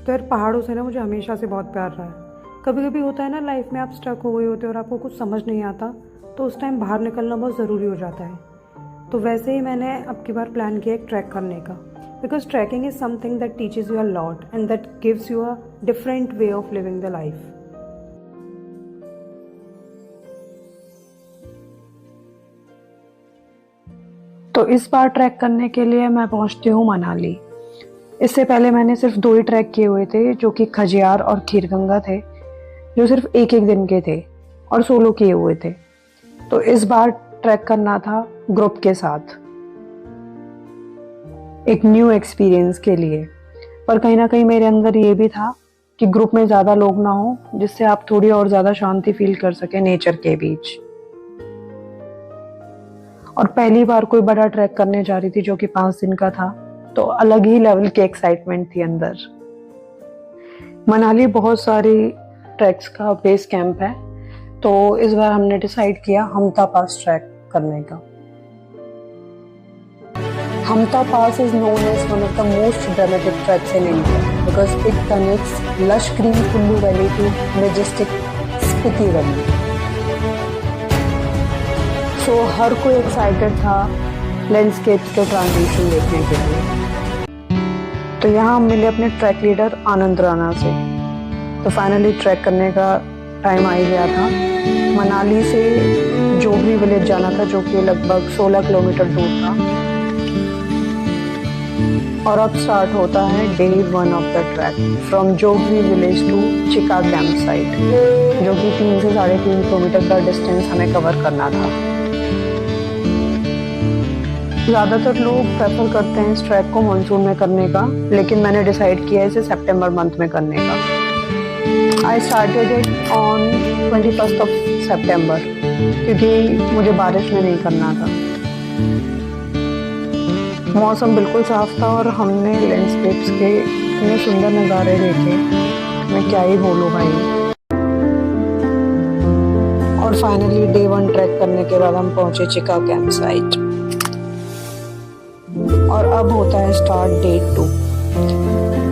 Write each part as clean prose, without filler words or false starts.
तो यार पहाड़ों से ना मुझे हमेशा से बहुत प्यार रहा है। कभी कभी होता है ना लाइफ में, आप स्टक हो गए होते हो और आपको कुछ समझ नहीं आता, तो उस टाइम बाहर निकलना बहुत ज़रूरी हो जाता है। तो वैसे ही मैंने अब की बार प्लान किया एक ट्रैक करने का, because trekking is something that teaches you a lot and that gives you a different way of living the life. तो इस बार ट्रैक करने के लिए मैं पहुंचती हूँ मनाली। इससे पहले मैंने सिर्फ 2 ही ट्रैक किए हुए थे, जो कि खजियार और खीरगंगा थे, जो सिर्फ एक एक दिन के थे और सोलो किए हुए थे। तो इस बार ट्रैक करना था ग्रुप के साथ, एक न्यू एक्सपीरियंस के लिए। पर कहीं ना कहीं मेरे अंदर ये भी था कि ग्रुप में ज़्यादा लोग ना हो, जिससे आप थोड़ी और ज़्यादा शांति फील कर सके नेचर के बीच। और पहली बार कोई बड़ा ट्रैक करने जा रही थी जो कि 5 दिन का था, तो अलग ही लेवल की एक्साइटमेंट थी अंदर। मनाली बहुत सारी ट्रैक्स का बेस कैंप है, तो इस बार हमने डिसाइड किया हमटा पास ट्रैक करने का। हमटा पास is known as one of the most dramatic treks in India because it connects lush green Kullu Valley to majestic Spiti Valley. So हर कोई एक्साइटेड था लैंडस्केप्स के ट्रांजिशन देखने के लिए। तो यहाँ हम मिले अपने ट्रैक लीडर आनंद राणा से। तो फाइनली ट्रैक करने का टाइम आ ही गया था। मनाली से जोगरी विलेज जाना था, जो कि लगभग 16 किलोमीटर दूर था। और अब स्टार्ट होता है day 1 of the track from जोगरी village to Chika camp site, जो कि 3 से 3.5 किलोमीटर का डिस्टेंस हमें कवर करना था। ज़्यादातर लोग प्रेफर करते हैं इस ट्रैक को मानसून में करने का, लेकिन मैंने डिसाइड किया है इसे सितंबर मंथ में करने का। I started it on 21st of September, क्योंकि मुझे बारिश में नहीं करना था। मौसम बिल्कुल साफ था और हमने लैंडस्केप्स के इतने सुंदर नज़ारे देखे, मैं क्या ही बोलूँ भाई। और फाइनली डे 1 ट्रैक करने के बाद हम पहुंचे चिका कैंप साइट। और अब होता है स्टार्ट डे 2।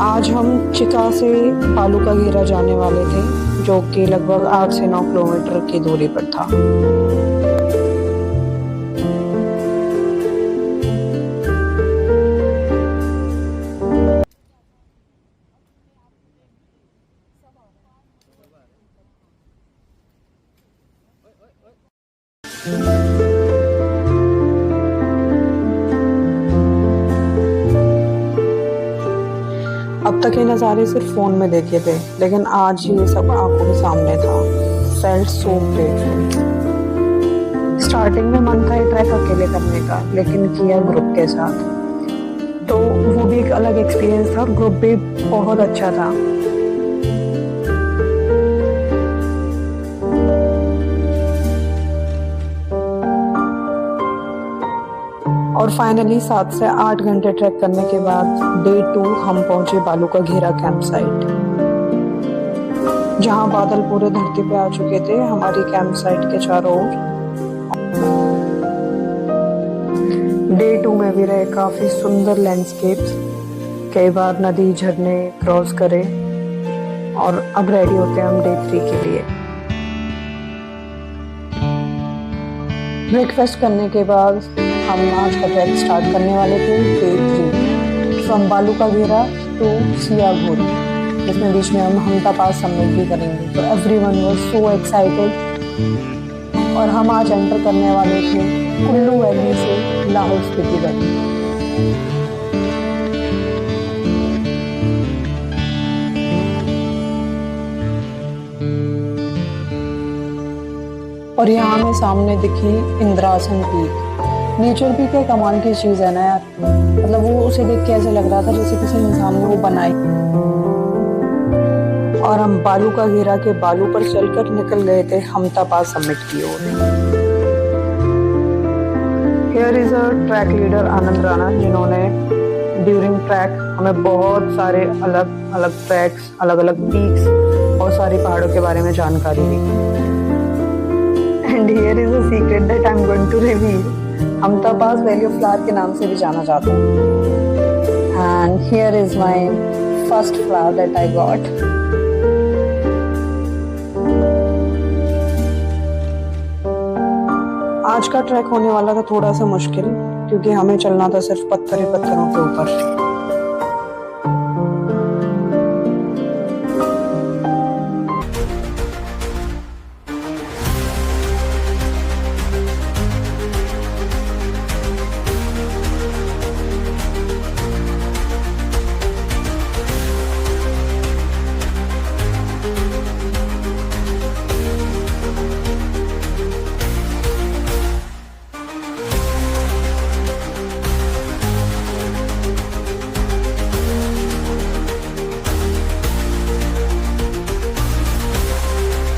आज हम चिका से बालू का घेरा जाने वाले थे, जो कि लगभग 8 से 9 किलोमीटर की दूरी पर था। अब तक ये नज़ारे सिर्फ फ़ोन में देखे थे, लेकिन आज ये सब आंखों के सामने था। Felt so grateful. स्टार्टिंग में मन था ये ट्रैक अकेले करने का, लेकिन किया ग्रुप के साथ, तो वो भी एक अलग एक्सपीरियंस था। ग्रुप भी बहुत अच्छा था। और फाइनली 7 से 8 घंटे ट्रैक करने के बाद डे 2 हम पहुंचे बालू का घेरा कैंप साइट, जहां बादल पूरे धरती पे आ चुके थे हमारी कैंप साइट के चारों ओर। डे 2 में भी रहे काफी सुंदर लैंडस्केप्स, कई बार नदी झरने क्रॉस करे, और अब रेडी होते हैं हम डे 3 के लिए। ब्रेकफास्ट करने के बाद हम आज का ट्रैक स्टार्ट करने वाले थे डे 3 फ्रॉम बालू का घेरा टू सियाघोरी, जिसमें बीच में हम हमटा पास सबमिट भी करेंगे। तो एवरीवन वाज सो एक्साइटेड। और हम आज एंटर करने वाले थे कुल्लू वैली से लाहौल स्पीति वैली। और यहाँ हमें सामने दिखी इंद्रासन पीक। नेचर भी क्या कमाल की चीज़ है ना यार, मतलब वो उसे देख के ऐसे लग रहा था जैसे किसी इंसान ने वो बनाई। और हम बालू का घेरा के बालू पर चलकर निकल गए थे हमटा पास सबमिट की ओर। Here is a track leader Anand Rana, जिन्होंने ड्यूरिंग ट्रैक हमें बहुत सारे अलग अलग ट्रैक्स, अलग अलग पीक्स, बहुत सारी पहाड़ों के बारे में जानकारी दी। And here is a secret that I am going to reveal. Hamta Pass valley of flower के नाम से भी जाना जाता है। And here is my first flower that I got. आज का ट्रैक होने वाला था थोड़ा सा मुश्किल, क्योंकि हमें चलना था सिर्फ पत्थर ही पत्थरों के ऊपर।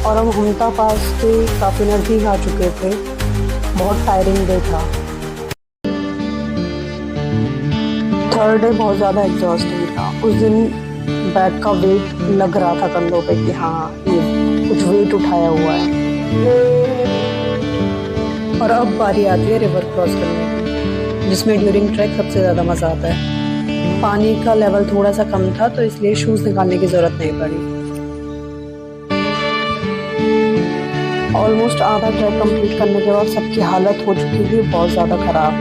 और हम हमता पास के काफ़ी नज़दीक आ चुके थे। बहुत टायरिंग डे था। थर्ड डे बहुत ज़्यादा एग्जॉस्टिंग था। उस दिन बैग का वेट लग रहा था कंधों पे कि हाँ ये कुछ वेट उठाया हुआ है। और अब बारी आती है रिवर क्रॉस करने की, जिसमें ड्यूरिंग ट्रैक सबसे ज़्यादा मज़ा आता है। पानी का लेवल थोड़ा सा कम था, तो इसलिए शूज़ निकालने की ज़रूरत नहीं पड़ी। ऑलमोस्ट आधा ट्रैक कंप्लीट करने के बाद सबकी हालत हो चुकी थी बहुत ज़्यादा ख़राब,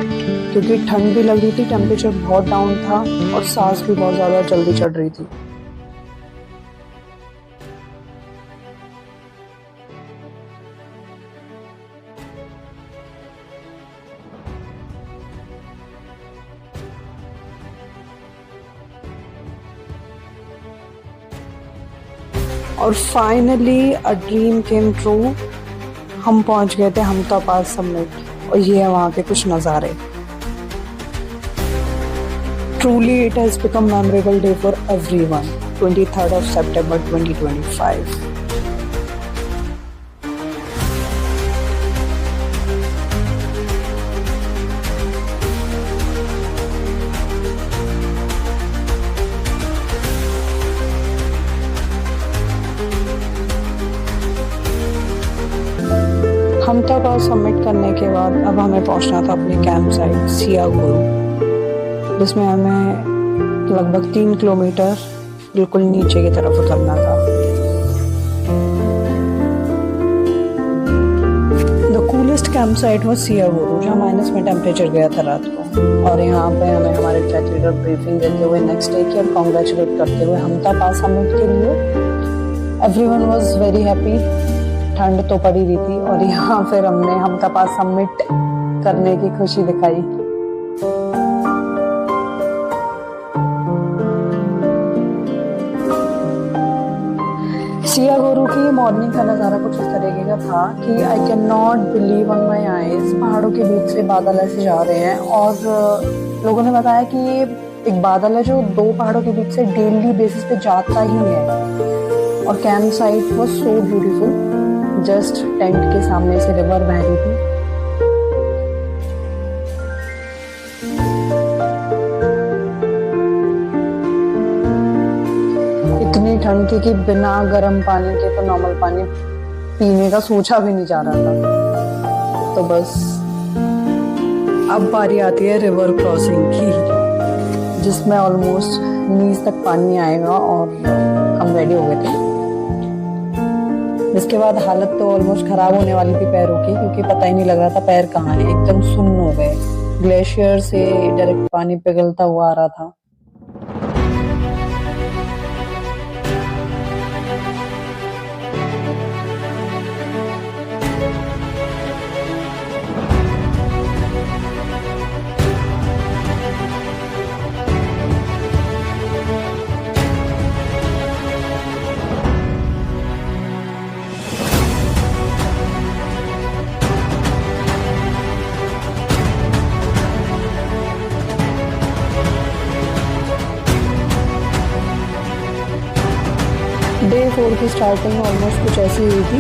क्योंकि ठंड भी लग रही थी, टेम्परेचर बहुत डाउन था और सांस भी बहुत ज़्यादा जल्दी चढ़ रही थी। और finally a dream came true. हम पहुंच गए थे हमता पास समिट, और ये है वहाँ के कुछ नज़ारे। Truly it has become memorable day for everyone. 23rd of September 2025। Hamta Pass submit करने के बाद अब हमें पहुंचना था अपने कैंप साइट सियागुरु, जिसमें हमें लगभग 3 किलोमीटर बिल्कुल नीचे की तरफ उतरना था। द कूलेस्ट कैंप साइट वो सियागुरु, जहाँ माइनस में टेम्परेचर गया था रात को। और यहाँ पे हमें हमारे ट्रैक लीडर ब्रीफिंग देते हुए नेक्स्ट डे की और कॉन्ग्रेचुलेट करते हुए हमता पास सबमिट के लिए। Everyone was very happy. ठंड तो पड़ी रही थी और यहाँ फिर हमने हमता पास सबमिट करने की खुशी दिखाई। सियागुरु की मॉर्निंग का नज़ारा कुछ इस तरीके का था कि I can not believe on my eyes. पहाड़ों के बीच से बादल ऐसे जा रहे हैं, और लोगों ने बताया कि ये एक बादल है जो 2 पहाड़ों के बीच से डेली बेसिस पे जाता ही है। और camp site was so beautiful. Just tent के सामने से रिवर बह रही थी। इतनी ठंड थी कि बिना गर्म पानी के तो नॉर्मल पानी पीने का सोचा भी नहीं जा रहा था। तो बस अब बारी आती है रिवर क्रॉसिंग की, जिसमें ऑलमोस्ट नीज तक पानी आएगा, और हम रेडी हो गए थे। इसके बाद हालत तो ऑलमोस्ट ख़राब होने वाली थी पैरों की, क्योंकि पता ही नहीं लग रहा था पैर कहाँ हैं। एकदम सुन्न हो गए। ग्लेशियर से डायरेक्ट पानी पिघलता हुआ आ रहा था। डे 4 की स्टार्टिंग ऑलमोस्ट कुछ ऐसी हुई थी।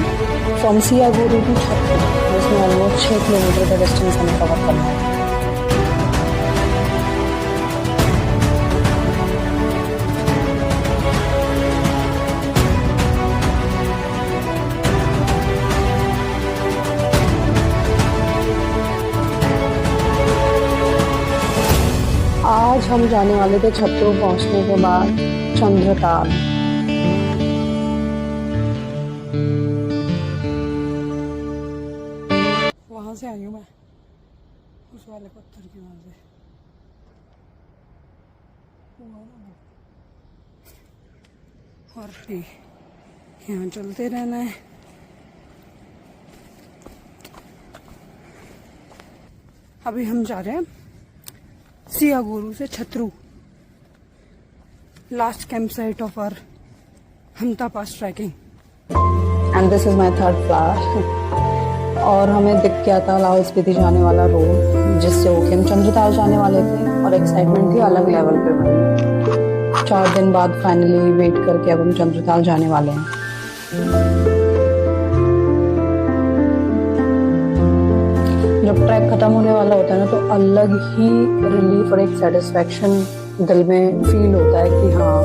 फ्रॉम सियागुरु टू छत्तू, जिसमें ऑलमोस्ट 6 किलोमीटर का डिस्टेंस हमें कवर करना है। आज हम जाने वाले थे छत्तू पहुंचने के बाद चंद्रताल। वहां से आई हूँ मैं, उस वाले पत्थर की वहां से। और यहाँ चलते रहना है। अभी हम जा रहे हैं सियागुरु से Chhatru, last camp site of our Hamta Pass trekking. And this is my third flower. और हमें दिख गया था लाहौल स्पीति जाने वाला रोड, जिससे होके हम चंद्रताल जाने वाले थे, और एक्साइटमेंट थी अलग लेवल पे बनी। 4 दिन बाद फाइनली वेट करके अब हम चंद्रताल जाने वाले हैं। जब ट्रैक खत्म होने वाला होता है ना, तो अलग ही रिलीफ और एक सेटिस्फेक्शन दिल में फील होता है कि हाँ,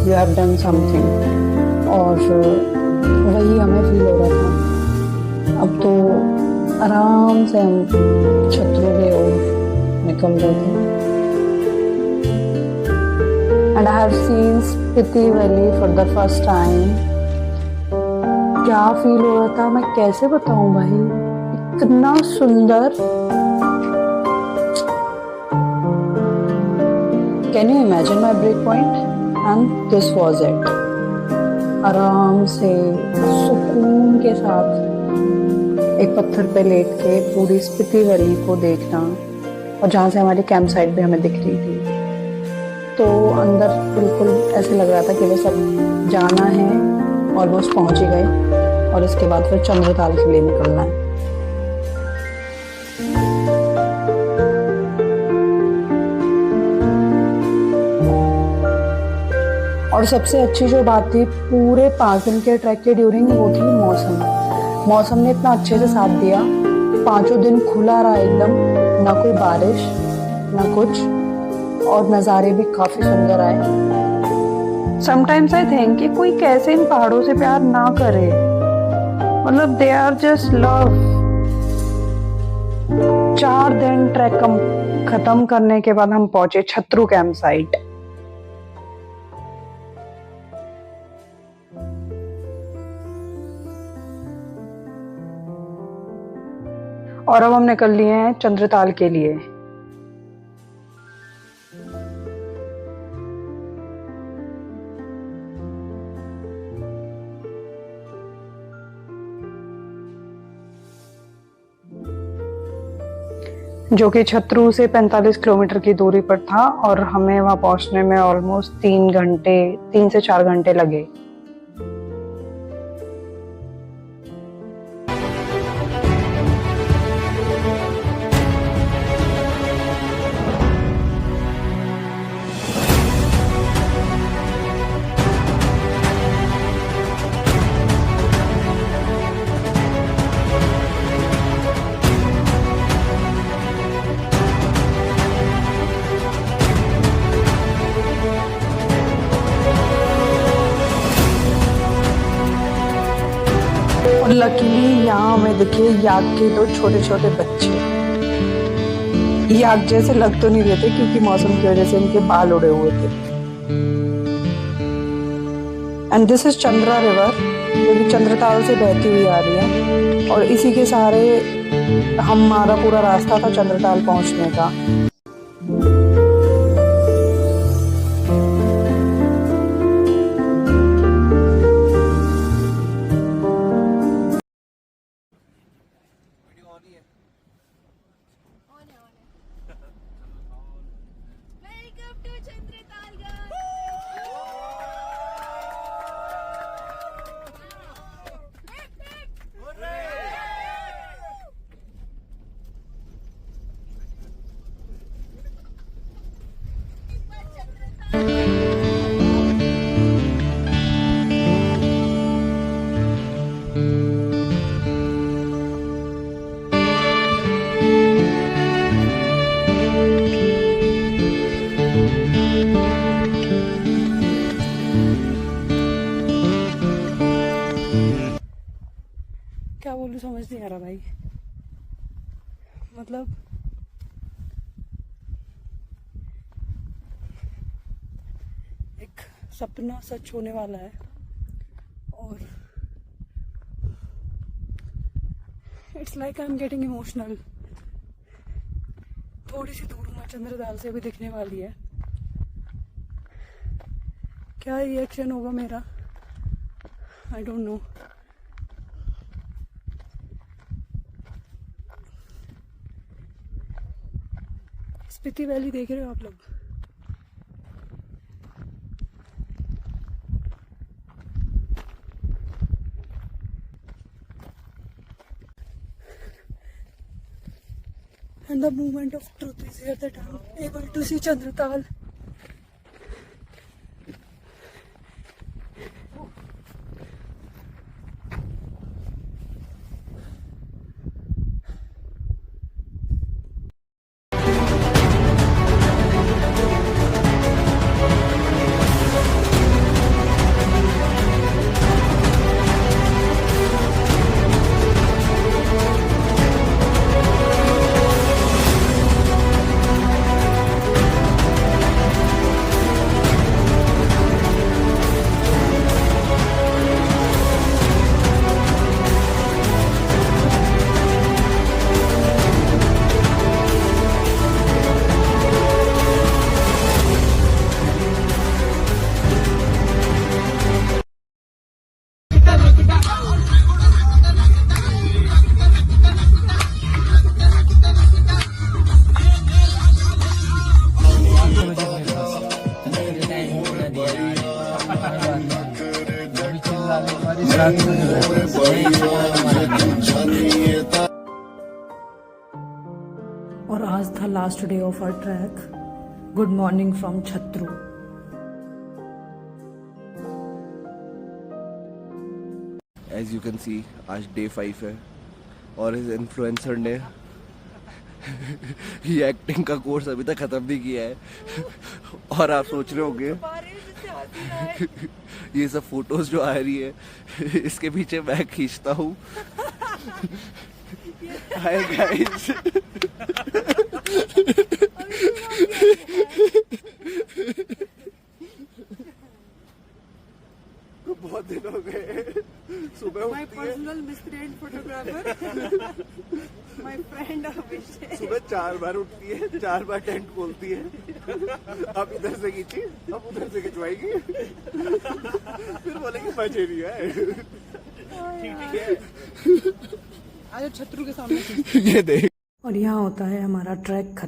यू हैव डन समथिंग। और वही हमें फील हो रहा था। अब तो आराम से हम छतरू के ओर निकल रहे थे। And I have seen Spiti valley for the first time. क्या फील हो रहा था मैं कैसे बताऊं भाई, इतना सुंदर। Can you imagine my break point? And this was it. आराम से सुकून के साथ एक पत्थर पे लेट के पूरी स्पीति वैली को देखना, और जहाँ से हमारी कैंप साइट भी हमें दिख रही थी, तो अंदर बिल्कुल ऐसे लग रहा था कि बस अब जाना है, ऑलमोस्ट पहुंच ही गए, और इसके बाद फिर चंद्रताल के लिए निकलना है। और सबसे अच्छी जो बात थी पूरे 5 दिन के ट्रैक के ड्यूरिंग, वो थी मौसम ने इतना अच्छे से साथ दिया। 5 दिन खुला रहा एकदम, ना कोई बारिश ना कुछ, और नज़ारे भी काफ़ी सुंदर आए। समटाइम्स आई थिंक कि कोई कैसे इन पहाड़ों से प्यार ना करे, मतलब दे आर जस्ट लव। 4 दिन ट्रैक खत्म करने के बाद हम पहुंचे छतरू कैंप साइट। और अब हम निकल लिए हैं चंद्रताल के लिए। जो कि छतरू से 45 किलोमीटर की दूरी पर था, और हमें वहां पहुंचने में ऑलमोस्ट 3 से 4 घंटे लगे। और लकीली यहाँ हमें दिखे याक के 2 छोटे छोटे बच्चे। याक जैसे लग तो नहीं रहे थे, क्योंकि मौसम की वजह से इनके बाल उड़े हुए थे। And this is Chandra river, जो कि चंद्रताल से बहती हुई आ रही है, और इसी के सहारे हमारा पूरा रास्ता था चंद्रताल पहुंचने का। क्या बोलूं समझ नहीं आ रहा भाई, मतलब एक सपना सच होने वाला है। और it's like I am getting emotional. थोड़ी सी दूर में चंद्रताल से भी दिखने वाली है। क्या रिएक्शन होगा मेरा, I don't know. Spiti valley देख रहे हो आप लोग? And the moment of truth is here that I'm able to see Chandratal. और आज था last day of our track. Good morning from Chhatru. As you can see आज डे 5 है और इस इन्फ्लुएंसर ने ये एक्टिंग का कोर्स अभी तक खत्म नहीं किया है। और आप सोच रहे होंगे ये सब फोटोज जो आ रही है इसके पीछे मैं खींचता हूँ। हाय गाइस, बहुत दिन हो गए। सुबह my personal miscreant photographer my friend Abhishek सुबह 4 बार उठती है, 4 बार टेंट खोलती है। अब इधर से खींची, अब उधर से खिंचवाएगी, फिर बोलेगी मजे नहीं है। ठीक है, आज छत्रु के सामने ये देख। और यहाँ होता है हमारा ट्रैक खत्म।